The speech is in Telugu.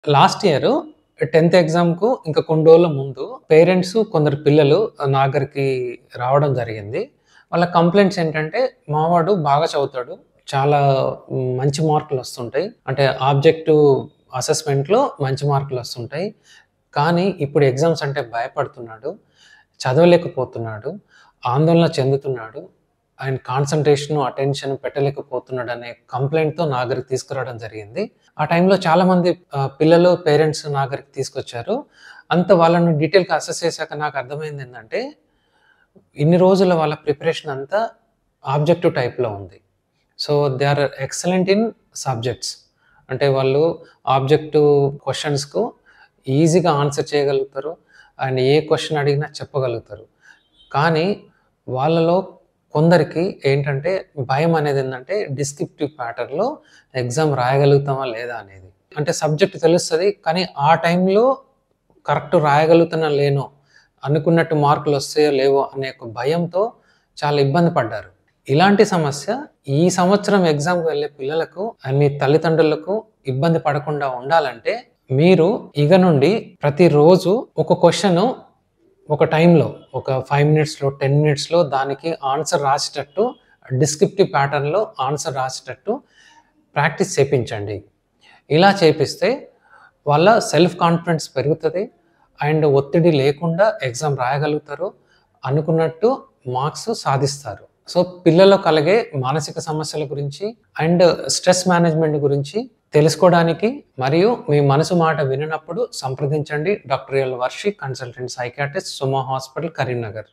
లాస్ట్ ఇయర్ 10th ఎగ్జామ్‌కు ఇంకా కొన్ని రోజుల ముందు పేరెంట్స్ కొందరు పిల్లలు నా దగ్గరికి రావడం జరిగింది. వాళ్ళ కంప్లెయింట్స్ ఏంటంటే, "మా వాడు బాగా చదువుతాడు. చాలా మంచి మార్కులొస్తుంటాయి. అంటే ఆబ్జెక్టివ్ అసెస్‌మెంట్‌లో మంచి మార్కులొస్తుంటాయి. కానీ ఇప్పుడు ఎగ్జామ్స్ అంటే భయపడుతున్నాడు. చదవలేకపోతున్నాడు. ఆందోళన చెందుతున్నాడు. ఆయన కాన్సంట్రేషన్, అటెన్షన్ పెట్టలేకపోతున్నాడనే కంప్లెయింట్‌తో నా దగ్గరికి తీసుకురావడం జరిగింది. ఆ టైంలో చాలామంది పిల్లలు, పేరెంట్స్ నా దగ్గరికి తీసుకొచ్చారు. వాళ్ళని డీటెయిల్‌గా అసెస్ చేశాక నాకు అర్థమైందేంటంటే, ఇన్ని రోజుల వాళ్ళ ప్రిపరేషన్ అంతా ఆబ్జెక్టివ్ టైప్‌లో ఉంది. So, they are excellent in subjects. అంటే వాళ్ళు ఆబ్జెక్టివ్ క్వెషన్స్‌కు ఈజీగా ఆన్సర్ చేయగలుగుతారు. అండ్ ఏ క్వెషన్ అడిగినా చెప్పగలుగుతారు. కానీ వాళ్ళలో కొందరికి ఏంటంటే భయం అనేదేంటంటే డిస్క్రిప్టివ్ ప్యాటర్న్‌లో ఎగ్జామ్ రాయగలుగుతామా లేదా అనేది. అంటే సబ్జెక్ట్ తెలుస్తది. కానీ ఆ టైంలో కరెక్ట్ రాయగలుగుతానో లేనో, అనుకున్నట్టు మార్కులొస్తాయో లేవో అనే ఒక భయంతో చాలా ఇబ్బంది పడ్డారు. ఇలాంటి సమస్య ఈ సంవత్సరం ఎగ్జామ్‌కి వెళ్ళే పిల్లలకు అండ్ మీ తల్లిదండ్రులకు ఇబ్బంది పడకుండా ఉండాలంటే, మీరు ఇక నుండి ప్రతిరోజు ఒక క్వెషను ఒక టైంలో ఒక 5 మినిట్స్‌లో, 10 మినిట్స్‌లో దానికి ఆన్సర్ రాసేటట్టు డిస్క్రిప్టివ్ ప్యాటర్న్‌లో ఆన్సర్ రాసేటట్టు ప్రాక్టీస్ చేపించండి. ఇలా చేపిస్తే వాళ్ళ సెల్ఫ్ కాన్ఫిడెన్స్ పెరుగుతది. అండ్ ఒత్తిడి లేకుండా ఎగ్జామ్ రాయగలుగుతారు. అనుకున్నట్టు మార్క్స్ సాధిస్తారు. సో, పిల్లల్లో కలిగే మానసిక సమస్యల గురించి అండ్ స్ట్రెస్ మేనేజ్‌మెంట్ గురించి తెలుసుకోవడానికి మరియు మీ మనసు మాట విననప్పుడు సంప్రదించండి. Doctor L Varshi, consultant psychiatrist, Suma hospital, Karimnagar.